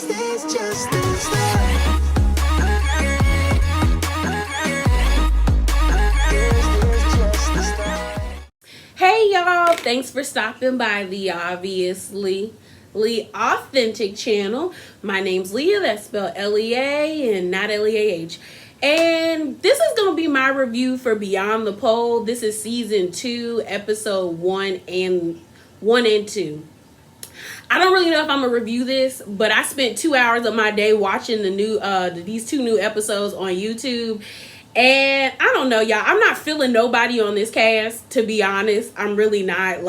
is just the start. Hey y'all, thanks for stopping by the obviously authentic channel. My name's Leah, that's spelled L-E-A and not L-E-A-H. And this is going to be my review for Beyond the Pole. This is season 2, episode 1 and 2. I don't really know if I'm gonna review this, but I spent 2 hours of my day watching these 2 new episodes on YouTube. And I don't know, y'all. I'm not feeling nobody on this cast, to be honest. I'm really not.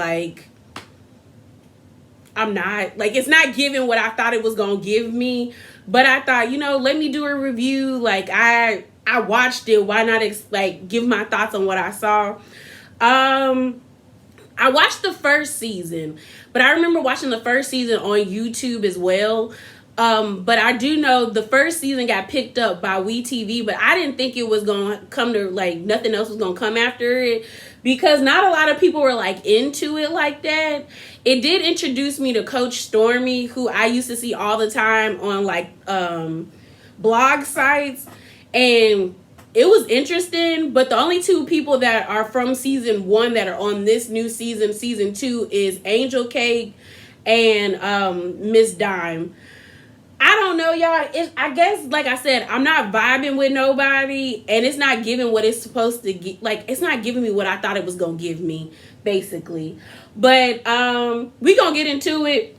I'm not. It's not giving what I thought it was going to give me. But I thought, let me do a review. I watched it. Why not, give my thoughts on what I saw? I watched the first season. But I remember watching the first season on YouTube as well. But I do know the first season got picked up by WeTV, but I didn't think it was going to come to, nothing else was going to come after it, because not a lot of people were, into it like that. It did introduce me to Coach Stormy, who I used to see all the time on, blog sites, and it was interesting, but the only 2 people that are from season 1 that are on this new season 2, is Angel Cake and Miss Dime. I don't know, y'all. I guess, like I said, I'm not vibing with nobody, and it's not giving what it's supposed to get. It's not giving me what I thought it was gonna give me, basically. But we gonna get into it,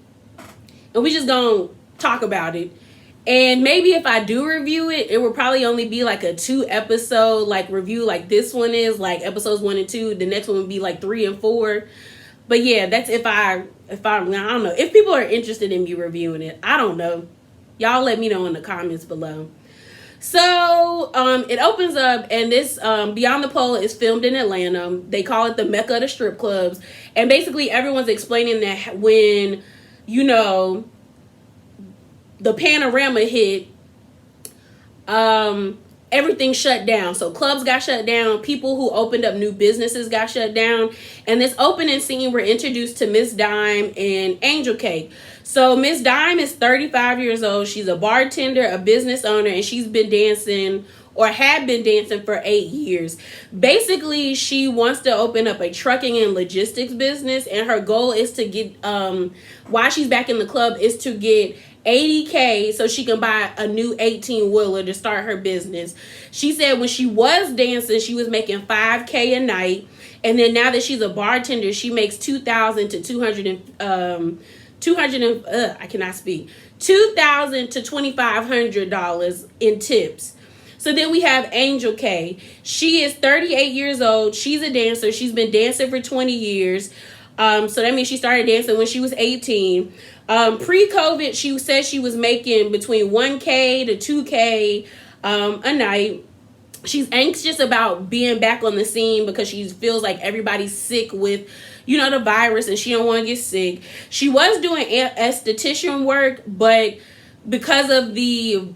and we just gonna talk about it. And maybe if I do review it, it will probably only be a 2-episode review, like this one is, episodes 1 and 2. The next one would be 3 and 4. But yeah, that's if I don't know if people are interested in me reviewing it. I don't know. Y'all let me know in the comments below. So, it opens up, and this Beyond the Pole is filmed in Atlanta. They call it the Mecca of the strip clubs. And basically everyone's explaining that when, the panorama hit, everything shut down. So clubs got shut down. People who opened up new businesses got shut down. And this opening scene, we're introduced to Miss Dime and Angel Cake. So Miss Dime is 35 years old. She's a bartender, a business owner, and she's been dancing or had been dancing for 8 years. Basically, she wants to open up a trucking and logistics business, and her goal is to get, while she's back in the club, is to get $80K so she can buy a new 18-wheeler to start her business. She said when she was dancing, she was making $5K a night, and then now that she's a bartender, she makes $2,000 to $2,500 in tips. So then we have Angel K. She is 38 years old. She's a dancer. She's been dancing for 20 years. So that means she started dancing when she was 18. Pre-COVID, she said she was making between $1K to $2K a night. She's anxious about being back on the scene because she feels like everybody's sick with, the virus, and she don't want to get sick. She was doing esthetician work, but because of the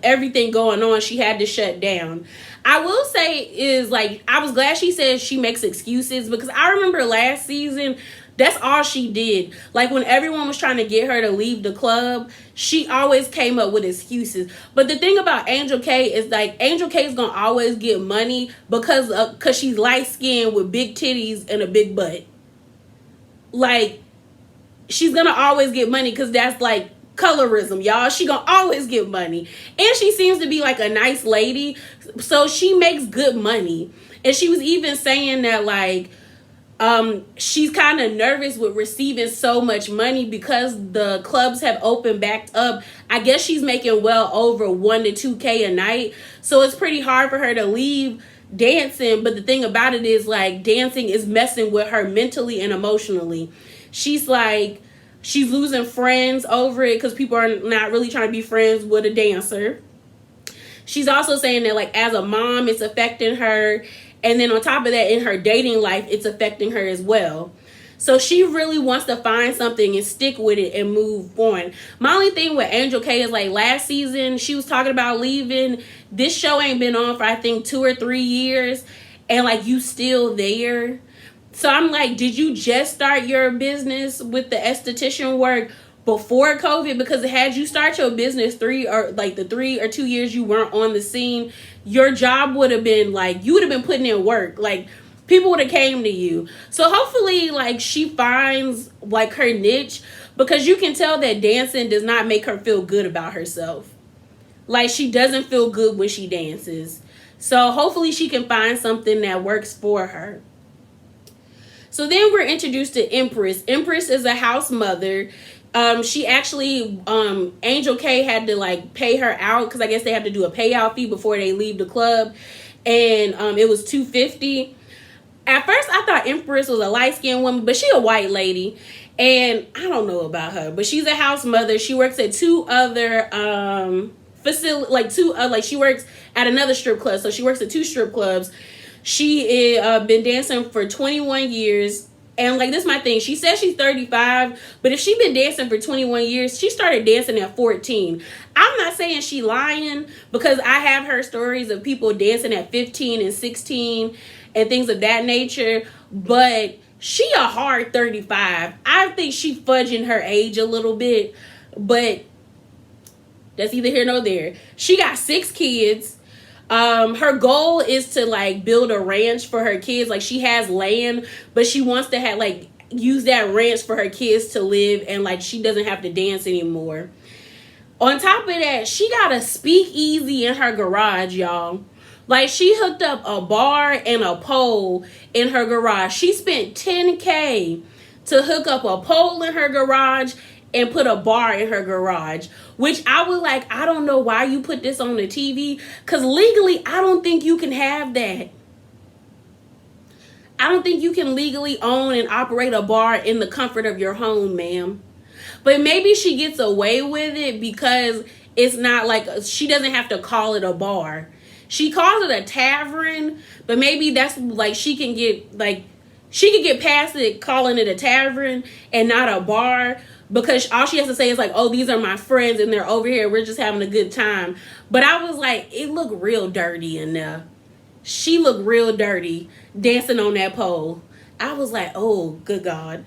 everything going on, she had to shut down. I will say I was glad she said she makes excuses, because I remember last season, that's all she did. When everyone was trying to get her to leave the club, she always came up with excuses. But the thing about Angel K is Angel K is going to always get money because she's light skinned with big titties and a big butt. She's going to always get money because that's colorism, y'all. She gonna always get money. And she seems to be a nice lady, so she makes good money. And she was even saying that she's kind of nervous with receiving so much money because the clubs have opened back up. I guess she's making well over $1 to $2K a night, so it's pretty hard for her to leave dancing. But the thing about it is dancing is messing with her mentally and emotionally. She's she's losing friends over it because people are not really trying to be friends with a dancer. She's also saying that as a mom, it's affecting her. And then on top of that, in her dating life, it's affecting her as well. So she really wants to find something and stick with it and move on. My only thing with Angel K is last season, she was talking about leaving. This show ain't been on for I think 2 or 3 years. And you still there. So I'm did you just start your business with the esthetician work before COVID, because had you start your business 3 or 2 years you weren't on the scene, your job would have been like, you would have been putting in work. Like, people would have came to you. So hopefully, like, she finds like her niche, because you can tell that dancing does not make her feel good about herself. Like, she doesn't feel good when she dances. So hopefully she can find something that works for her. So then we're introduced to Empress. Empress is a house mother. She actually, Angel K had to like pay her out, because I guess they have to do a payout fee before they leave the club. And it was $250. At first I thought Empress was a light-skinned woman, but she a white lady. And I don't know about her, but she's a house mother. She works at two other she works at another strip club. So she works at two strip clubs. She been dancing for 21 years. And like, this is my thing. She says she's 35, but if she been dancing for 21 years, she started dancing at 14. I'm not saying she lying, because I have heard stories of people dancing at 15 and 16 and things of that nature. But she a hard 35. I think she fudging her age a little bit, but that's either here nor there. She got 6 kids. Her goal is to like build a ranch for her kids. Like, she has land, but she wants to have like use that ranch for her kids to live, and like she doesn't have to dance anymore. On top of that, she got a speakeasy in her garage, y'all. Like, she hooked up a bar and a pole in her garage. She spent $10K to hook up a pole in her garage and put a bar in her garage, which I was like, I don't know why you put this on the TV, because legally, I don't think you can have that. I don't think you can legally own and operate a bar in the comfort of your home, ma'am. But maybe she gets away with it because it's not like, she doesn't have to call it a bar. She calls it a tavern, but maybe that's like, she can get past it calling it a tavern and not a bar, because all she has to say is like, oh, these are my friends and they're over here, we're just having a good time. But I was like, it looked real dirty in there. She looked real dirty dancing on that pole. I was like, oh, good God.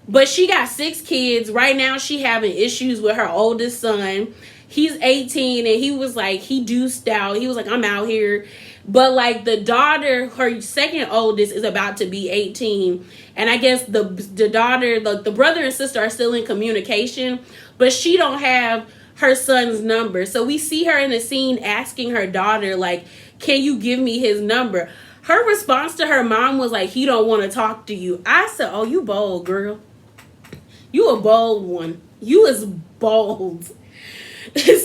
But she got 6 kids. Right now she having issues with her oldest son. He's 18 and he was like, he deuced out. He was like, I'm out here. But like, the daughter, her second oldest, is about to be 18. And I guess the daughter, the brother and sister are still in communication, but she don't have her son's number. So we see her in the scene asking her daughter, like, can you give me his number? Her response to her mom was like, he don't want to talk to you. I said, oh, you bold, girl. You a bold one. You is bold.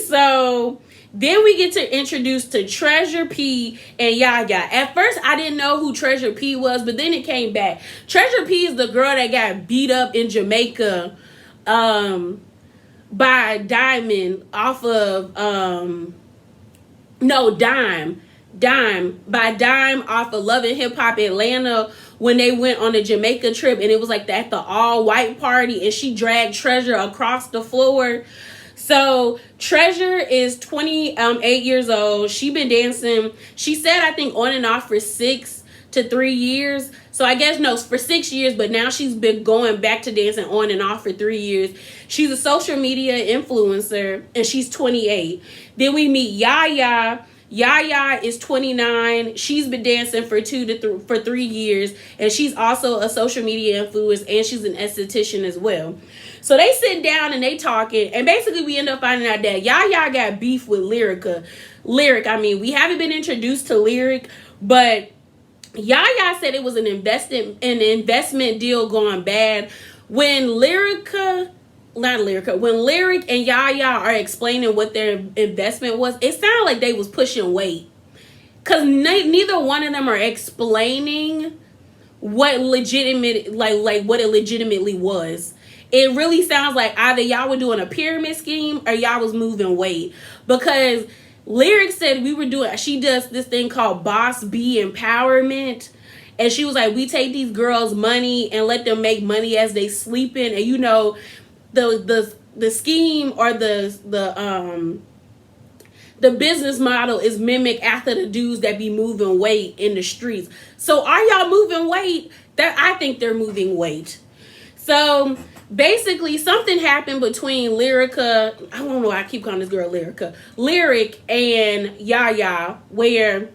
So then we get to introduce to Treasure P and Yaya. At first, I didn't know who Treasure P was, but then it came back. Treasure P is the girl that got beat up in Jamaica by Diamond off of Dime off of Love and Hip Hop Atlanta, when they went on a Jamaica trip, and it was like at the all-white party, and she dragged Treasure across the floor. So Treasure is 28 years old. She been dancing, she said, I think on and off for 6 to 3 years. So I guess, no, for 6 years, but now she's been going back to dancing on and off for 3 years. She's a social media influencer, and she's 28. Then we meet Yaya. Yaya is 29. She's been dancing for 3 years, and she's also a social media influencer, and she's an esthetician as well. So they sit down and they talking, and basically we end up finding out that Yaya got beef with Lyric. I mean, we haven't been introduced to Lyric, but Yaya said it was an investment deal gone bad. When Lyric and Yaya are explaining what their investment was, it sounded like they was pushing weight, because neither one of them are explaining what what it legitimately was. It really sounds like either y'all were doing a pyramid scheme or y'all was moving weight, because Lyric said she does this thing called Boss B Empowerment. And she was like, we take these girls' money and let them make money as they sleeping. And you know, the scheme or the business model is mimic after the dudes that be moving weight in the streets. So are y'all moving weight? That I think they're moving weight. So basically something happened between Lyrica. I don't know why I keep calling this girl Lyrica. Lyric and Yaya, where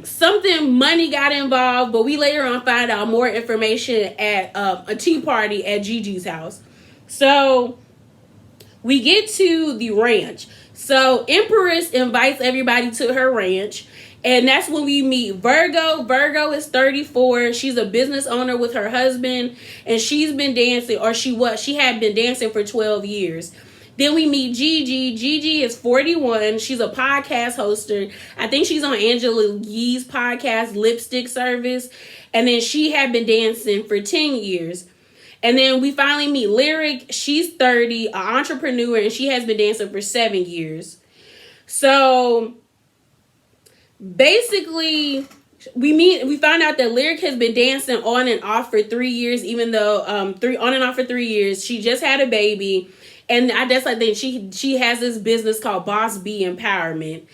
something money got involved, but we later on find out more information at a tea party at Gigi's house. So we get to the ranch. So Empress invites everybody to her ranch. And that's when we meet Virgo. Virgo is 34. She's a business owner with her husband. And she's been dancing, or she had been dancing for 12 years. Then we meet Gigi. Gigi is 41. She's a podcast hoster. I think she's on Angela Yee's podcast, Lipstick Service. And then she had been dancing for 10 years. And then we finally meet Lyric. She's 30, an entrepreneur, and she has been dancing for 7 years. So basically, we find out that Lyric has been dancing on and off for 3 years, even though on and off for 3 years. She just had a baby. And I guess I think she has this business called Boss B Empowerment.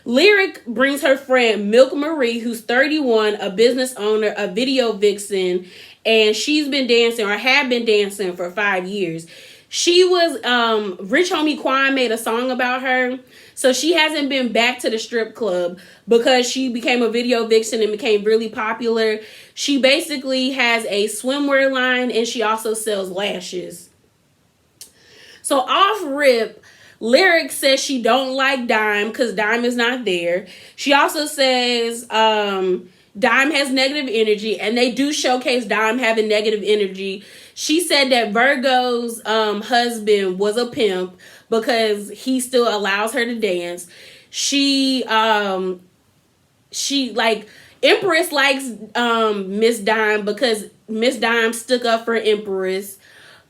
Lyric brings her friend Milk Marie, who's 31, a business owner, a video vixen, and she's been dancing or had been dancing for 5 years. She was Rich Homie Quan made a song about her. So she hasn't been back to the strip club because she became a video vixen and became really popular. She basically has a swimwear line, and she also sells lashes. So off rip, Lyric says she don't like Dime because Dime is not there. She also says Dime has negative energy, and they do showcase Dime having negative energy. She said that Virgo's husband was a pimp because he still allows her to dance. Empress likes Miss Dime because Miss Dime stuck up for Empress.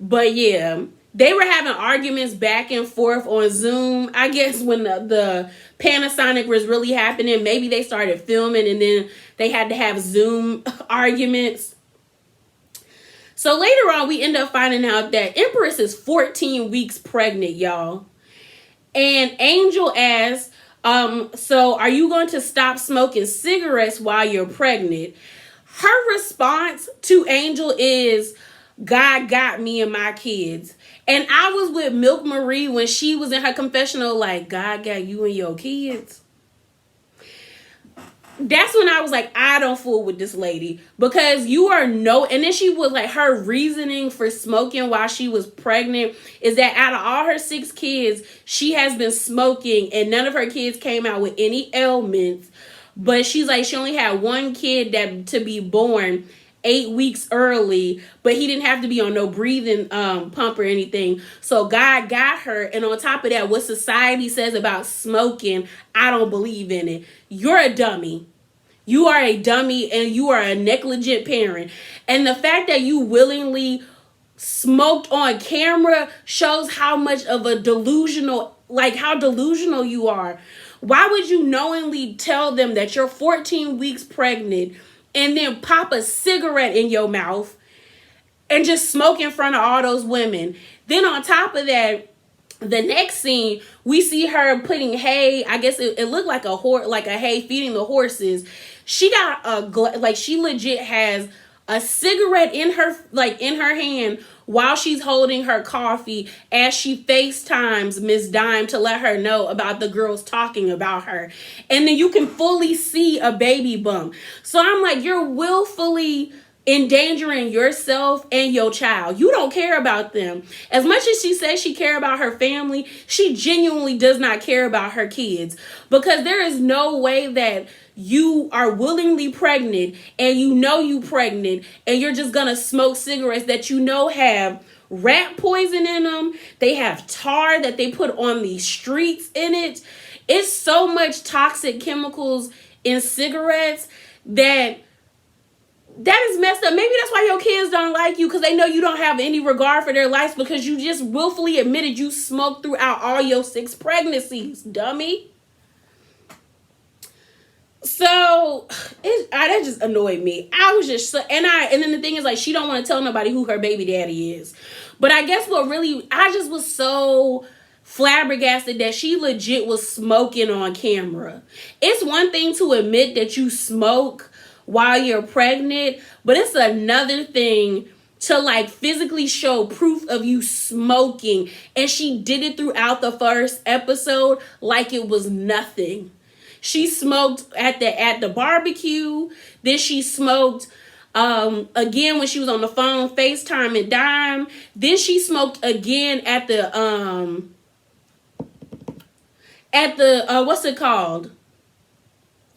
But yeah, they were having arguments back and forth on Zoom. I guess when the Panasonic was really happening, maybe they started filming and then they had to have Zoom arguments. So later on, we end up finding out that Empress is 14 weeks pregnant, y'all. And Angel asks, so are you going to stop smoking cigarettes while you're pregnant? Her response to Angel is, God got me and my kids. And I was with Milk Marie when she was in her confessional, like, God got you and your kids. That's when I was like, I don't fool with this lady, because you are no. And then she was like, her reasoning for smoking while she was pregnant is that out of all her 6 kids, she has been smoking and none of her kids came out with any ailments. But she's like, she only had one kid that to be born 8 weeks early, but he didn't have to be on no breathing pump or anything. So God got her. And on top of that, what society says about smoking, I don't believe in it. You're a dummy. You are a dummy and you are a negligent parent. And the fact that you willingly smoked on camera shows how much of a delusional, like how delusional you are. Why would you knowingly tell them that you're 14 weeks pregnant and then pop a cigarette in your mouth and just smoke in front of all those women? Then on top of that, the next scene, we see her putting hay. I guess it looked like a horse, like a hay, feeding the horses. She got she legit has a cigarette in her hand while she's holding her coffee as she FaceTimes Miss Dime to let her know about the girls talking about her. And then you can fully see a baby bump. So I'm like, you're willfully endangering yourself and your child. You don't care about them. As much as she says she cares about her family, she genuinely does not care about her kids, because there is no way that you are willingly pregnant and you pregnant and you're just gonna smoke cigarettes that have rat poison in them. They have tar that they put on the streets in it. It's so much toxic chemicals in cigarettes that is messed up. Maybe that's why your kids don't like you, because they know you don't have any regard for their lives, because you just willfully admitted you smoked throughout all your 6 pregnancies, dummy. So that just annoyed me. I was just and then the thing is, like, she don't want to tell nobody who her baby daddy is. But I guess I just was so flabbergasted that she legit was smoking on camera. It's one thing to admit that you smoke while you're pregnant, but it's another thing to like physically show proof of you smoking. And she did it throughout the first episode like it was nothing. She smoked at the barbecue. Then she smoked again when she was on the phone FaceTime and Dime. Then she smoked again at the what's it called?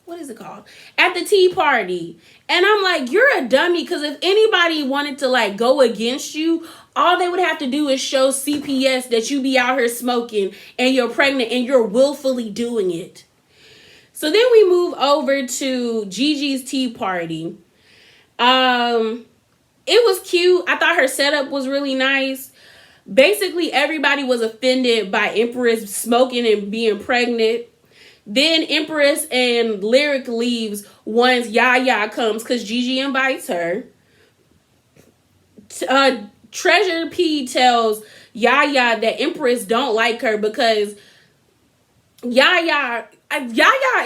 What is it called? At the tea party. And I'm like, you're a dummy, because if anybody wanted to like go against you, all they would have to do is show CPS that you be out here smoking and you're pregnant and you're willfully doing it. So then we move over to Gigi's tea party. It was cute. I thought her setup was really nice. Basically, everybody was offended by Empress smoking and being pregnant. Then Empress and Lyric leaves once Yaya comes because Gigi invites her. Treasure P tells Yaya that Empress don't like her because Yaya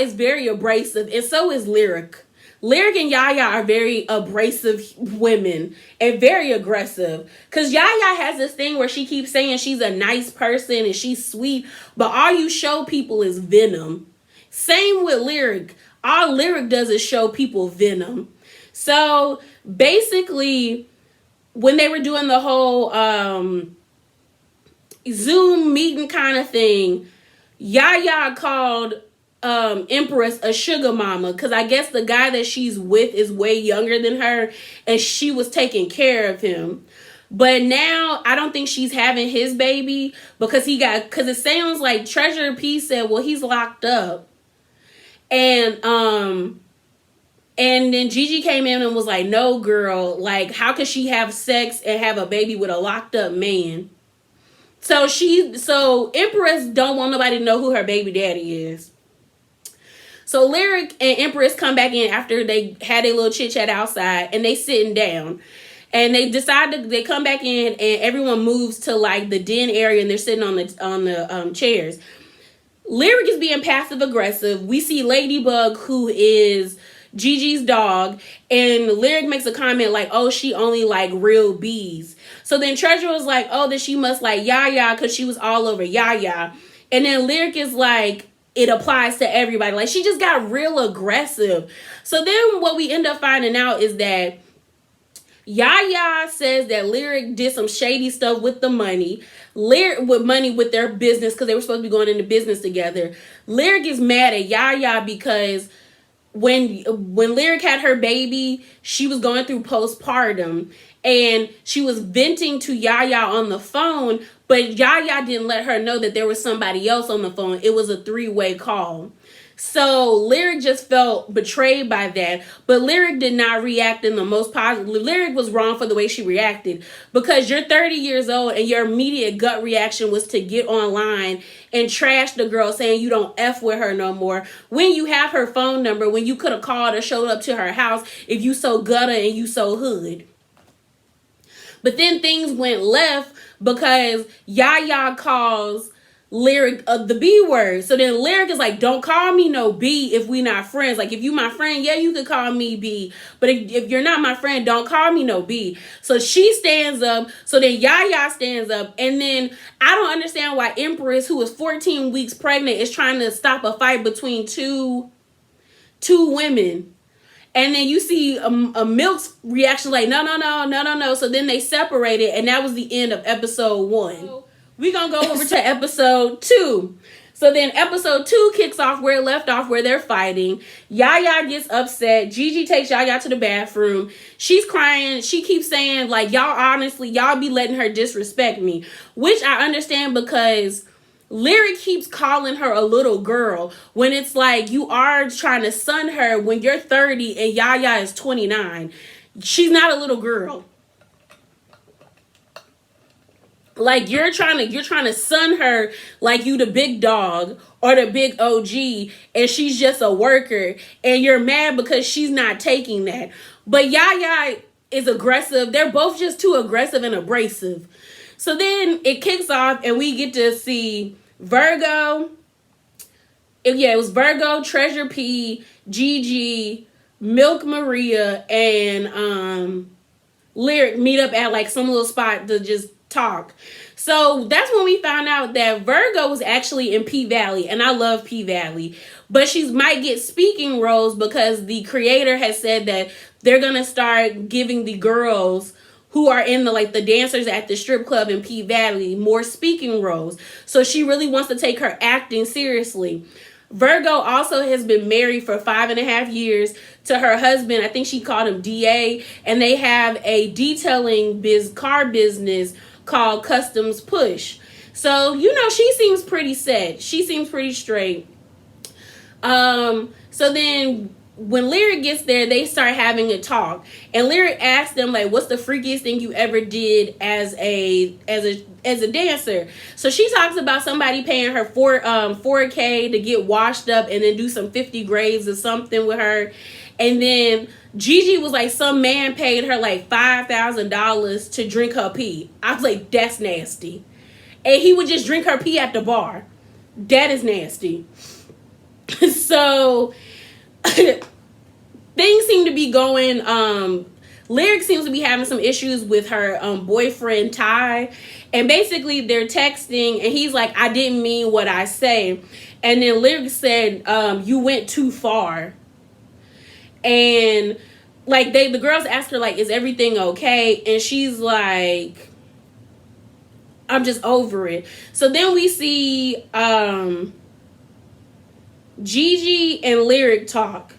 is very abrasive, and so is Lyric. Lyric and Yaya are very abrasive women and very aggressive. Because Yaya has this thing where she keeps saying she's a nice person and she's sweet, but all you show people is venom. Same with Lyric. All Lyric does is show people venom. So basically, when they were doing the whole Zoom meeting kind of thing, Yaya called Empress a sugar mama, because I guess the guy that she's with is way younger than her and she was taking care of him. But now I don't think she's having his baby because it sounds like Treasure P said, well, he's locked up. And then Gigi came in and was like, no, girl, like, how could she have sex and have a baby with a locked up man? So Empress don't want nobody to know who her baby daddy is. So Lyric and Empress come back in after they had a little chit chat outside, and they sitting down, and they they come back in, and everyone moves to like the den area, and they're sitting on the chairs. Lyric is being passive aggressive. We see Ladybug, who is Gigi's dog, and Lyric makes a comment like, oh, she only like real bees. So then Treasure was like, oh, then she must like Yaya because she was all over Yaya. And then Lyric is like, it applies to everybody. Like, she just got real aggressive. So then what we end up finding out is that Yaya says that Lyric did some shady stuff with the money. Lyric with their business, because they were supposed to be going into business together. Lyric is mad at Yaya because when Lyric had her baby, she was going through postpartum and she was venting to Yaya on the phone, but Yaya didn't let her know that there was somebody else on the phone. It was a 3-way call. So Lyric just felt betrayed by that, but Lyric did not react in the most positive. Lyric was wrong for the way she reacted, because you're 30 years old and your immediate gut reaction was to get online and trash the girl, saying you don't F with her no more, when you have her phone number, when you could have called or showed up to her house if you so gutter and you so hood. But then things went left because Yaya calls Lyric the B word. So then Lyric is like, don't call me no B if we not friends. Like, if you my friend, yeah, you could call me B, but if you're not my friend, don't call me no B. So she stands up. So then Yaya stands up, and then I don't understand why Empress, who is 14 weeks pregnant, is trying to stop a fight between two women. And then you see a Milk's reaction like, no. So then they separated, and that was the end of episode 1. We're going to go over to episode 2. So then episode 2 kicks off where it left off, where they're fighting. Yaya gets upset. Gigi takes Yaya to the bathroom. She's crying. She keeps saying, like, y'all be letting her disrespect me. Which I understand, because Lyric keeps calling her a little girl when it's like you are trying to son her when you're 30 and Yaya is 29. She's not a little girl. Like, you're trying to son her like you the big dog or the big OG, and she's just a worker, and you're mad because she's not taking that. But Yaya is aggressive. They're both just too aggressive and abrasive. So then it kicks off, and we get to see Virgo. It was Virgo, Treasure P, Gigi, Milk Maria, and Lyric meet up at like some little spot to just talk. So that's when we found out that Virgo was actually in P Valley, and I love P Valley. But she might get speaking roles because the creator has said that they're gonna start giving the girls who are in the dancers at the strip club in P Valley more speaking roles. So she really wants to take her acting seriously. Virgo also has been married for 5.5 years to her husband. I think she called him DA, and they have a detailing car business called Customs Push. So, she seems pretty set. She seems pretty straight. So then when Lyric gets there, they start having a talk, and Lyric asks them like, what's the freakiest thing you ever did as a dancer? So she talks about somebody paying her $4K to get washed up and then do some 50 grades or something with her. And then Gigi was like, some man paid her like $5,000 to drink her pee. I was like, that's nasty. And he would just drink her pee at the bar. That is nasty. So things seem to be going. Lyric seems to be having some issues with her boyfriend Ty, and basically they're texting, and he's like, I didn't mean what I say. And then Lyric said, you went too far. And like the girls asked her like, is everything okay? And she's like, I'm just over it. So then we see Gigi and Lyric talk.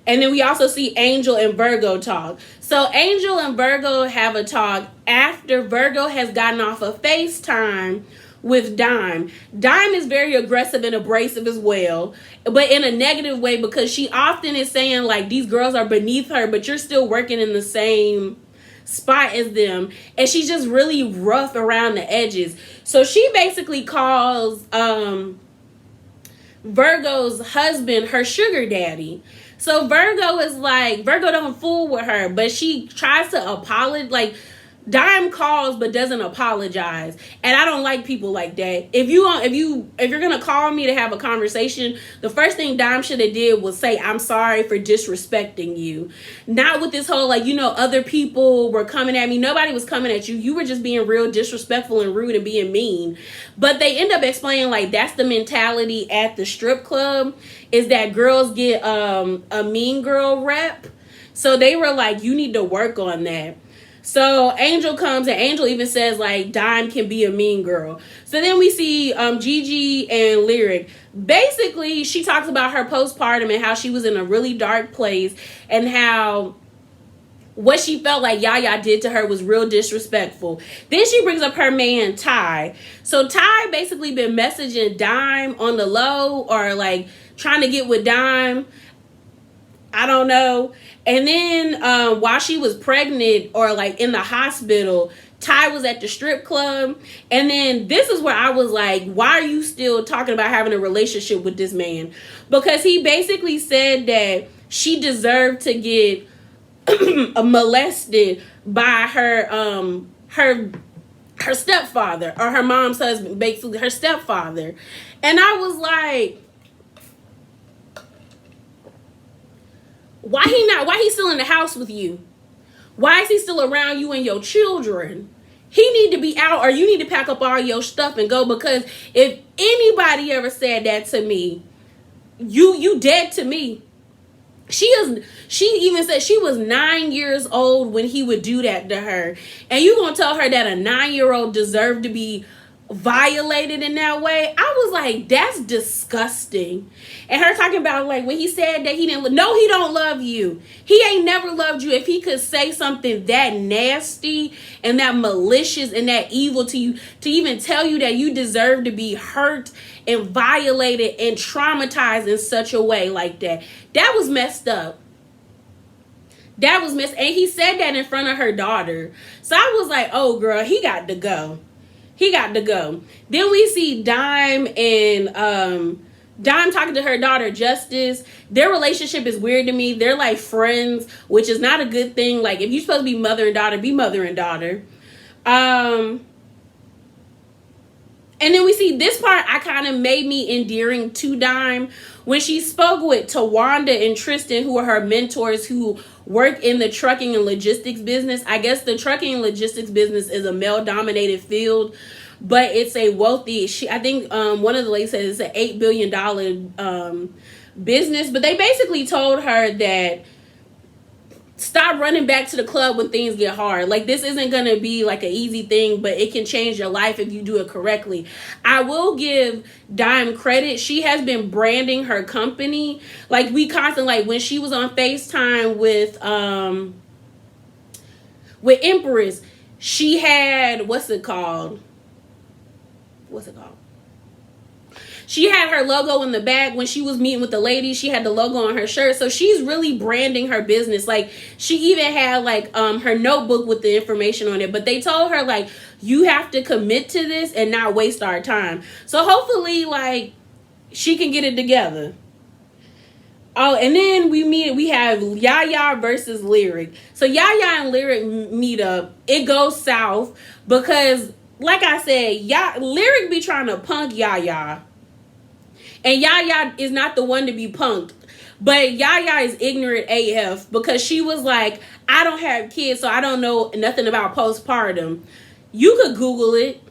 And then we also see Angel and Virgo talk. So Angel and Virgo have a talk after Virgo has gotten off of FaceTime with Dime. Dime is very aggressive and abrasive as well, but in a negative way, because she often is saying like, these girls are beneath her, but you're still working in the same spot as them. And she's just really rough around the edges. So she basically calls Virgo's husband her sugar daddy. So Virgo is like, Virgo don't fool with her, but she tries to apologize. Like, Dime calls but doesn't apologize, and I don't like people like that. If you're gonna call me to have a conversation, the first thing Dime should have did was say, I'm sorry for disrespecting you. Not with this whole like, other people were coming at me. Nobody was coming at you. You were just being real disrespectful and rude and being mean. But they end up explaining like, that's the mentality at the strip club, is that girls get a mean girl rep. So they were like, you need to work on that. So Angel comes, and Angel even says like, Dime can be a mean girl. So then we see Gigi and Lyric. Basically, she talks about her postpartum and how she was in a really dark place, and how what she felt like Yaya did to her was real disrespectful. Then she brings up her man Ty. So Ty basically been messaging Dime on the low, or like trying to get with Dime. I don't know. And then while she was pregnant or like in the hospital, Ty was at the strip club. And then this is where I was like, why are you still talking about having a relationship with this man? Because he basically said that she deserved to get molested by her stepfather, or her mom's husband, basically her stepfather. And I was like, why he still in the house with you? Why is he still around you and your children? He need to be out, or you need to pack up all your stuff and go, because if anybody ever said that to me, you dead to me. She even said she was 9 years old when he would do that to her. And you gonna tell her that a 9-year-old deserved to be violated in that way? I was like, that's disgusting. And her talking about like, when he said that he didn't, no, he don't love you. He ain't never loved you. If he could say something that nasty and that malicious and that evil to you, to even tell you that you deserve to be hurt and violated and traumatized in such a way like that, that was messed up. That was messed. And he said that in front of her daughter. So I was like, oh girl, he got to go. He got to go. Then we see Dime and Dime talking to her daughter, Justice. Their relationship is weird to me. They're like friends, which is not a good thing. Like, if you're supposed to be mother and daughter, be mother and daughter. And And then we see this part, I kind of made me endearing to Dime when she spoke with Tawanda and Tristan, who are her mentors who work in the trucking and logistics business. I guess the trucking and logistics business is a male-dominated field, but it's a wealthy, I think one of the ladies said it's an $8 billion business. But they basically told her that stop running back to the club when things get hard. Like, this isn't going to be like an easy thing, but it can change your life if you do it correctly. I will give Dime credit. She has been branding her company. Like, we constantly, like when she was on FaceTime with Empress, she had, what's it called? She had her logo in the back. When she was meeting with the ladies, she had the logo on her shirt. So she's really branding her business. Like, she even had like her notebook with the information on it. But they told her, like, you have to commit to this and not waste our time. So hopefully, like, she can get it together. Oh, and then we have Yaya versus Lyric. So Yaya and Lyric meet up. It goes south because, like I said, Lyric be trying to punk Yaya. And Yaya is not the one to be punked. But Yaya is ignorant AF because she was like, I don't have kids, so I don't know nothing about postpartum. You could Google it.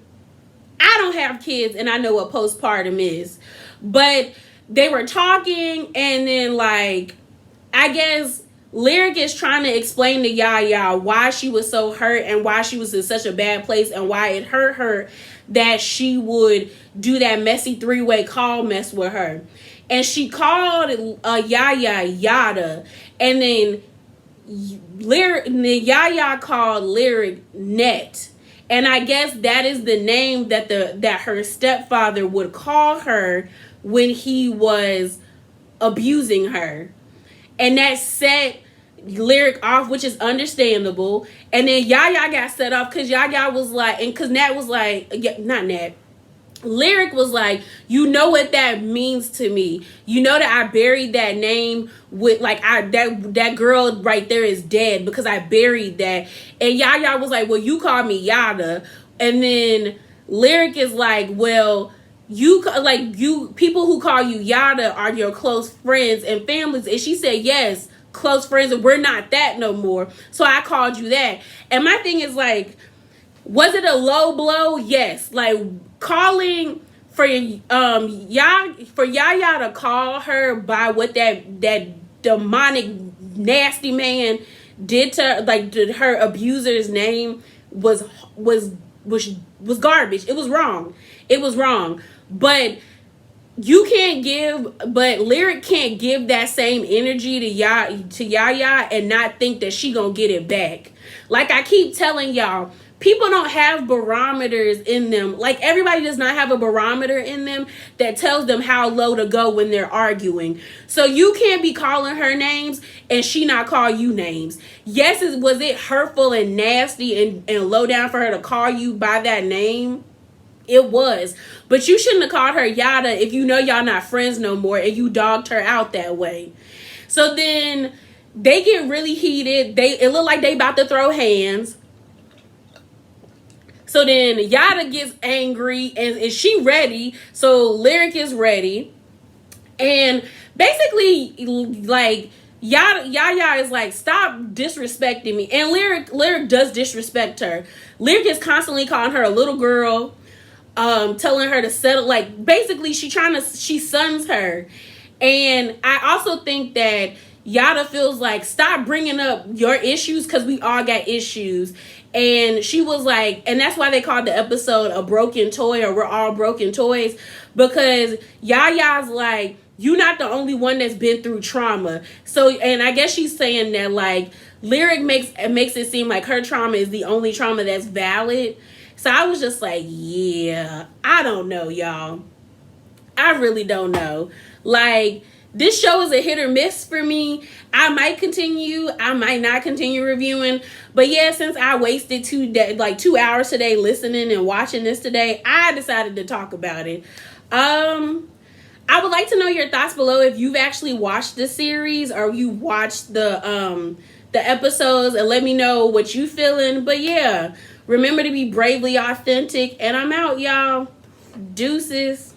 I don't have kids, and I know what postpartum is. But they were talking, and then, like, I guess Lyric is trying to explain to Yaya why she was so hurt and why she was in such a bad place and why it hurt her that she would do that messy three-way call mess with her. And she called Yaya Yada, and then Yaya called Lyric Net. And I guess that is the name that her stepfather would call her when he was abusing her. And that set Lyric off, which is understandable. And then Yaya got set off because Yaya was like, and because Nat was like, not Nat, Lyric was like, you know what that means to me. You know that I buried that name with, like, that girl right there is dead because I buried that. And Yaya was like, well, you call me Yada. And then Lyric is like, well, people who call you Yada are your close friends and families. And she said, yes, close friends, and we're not that no more. So I called you that. And my thing is, like, was it a low blow? Yes. Like, calling for Yaya to call her by what that demonic nasty man did to, like, her abuser's name was garbage. It was wrong. But Lyric can't give that same energy to Yaya and not think that she gonna get it back. Like I keep telling y'all, people don't have barometers in them. Like, everybody does not have a barometer in them that tells them how low to go when they're arguing. So you can't be calling her names and she not call you names. Yes, was it hurtful and nasty and low down for her to call you by that name? It was. But you shouldn't have called her Yada if you know y'all not friends no more and you dogged her out that way. So then they get really heated. It looked like they about to throw hands. So then Yada gets angry and she ready. So Lyric is ready. And basically, like, Yaya is like, stop disrespecting me. And Lyric does disrespect her. Lyric is constantly calling her a little girl, telling her to settle. Like, basically, she sons her. And I also think that Yada feels like, stop bringing up your issues because we all got issues. And she was like, and that's why they called the episode A Broken Toy, or We're All Broken Toys, because Yaya's like, you're not the only one that's been through trauma. So, and I guess she's saying that, like, Lyric makes it seem like her trauma is the only trauma that's valid. So I was just like, yeah, I don't know, y'all. I really don't know. Like, this show is a hit or miss for me. I might continue. I might not continue reviewing. But yeah, since I wasted 2 hours today listening and watching this today, I decided to talk about it. I would like to know your thoughts below if you've actually watched the series or you watched the episodes, and let me know what you feeling. But yeah, remember to be bravely authentic, and I'm out, y'all. Deuces.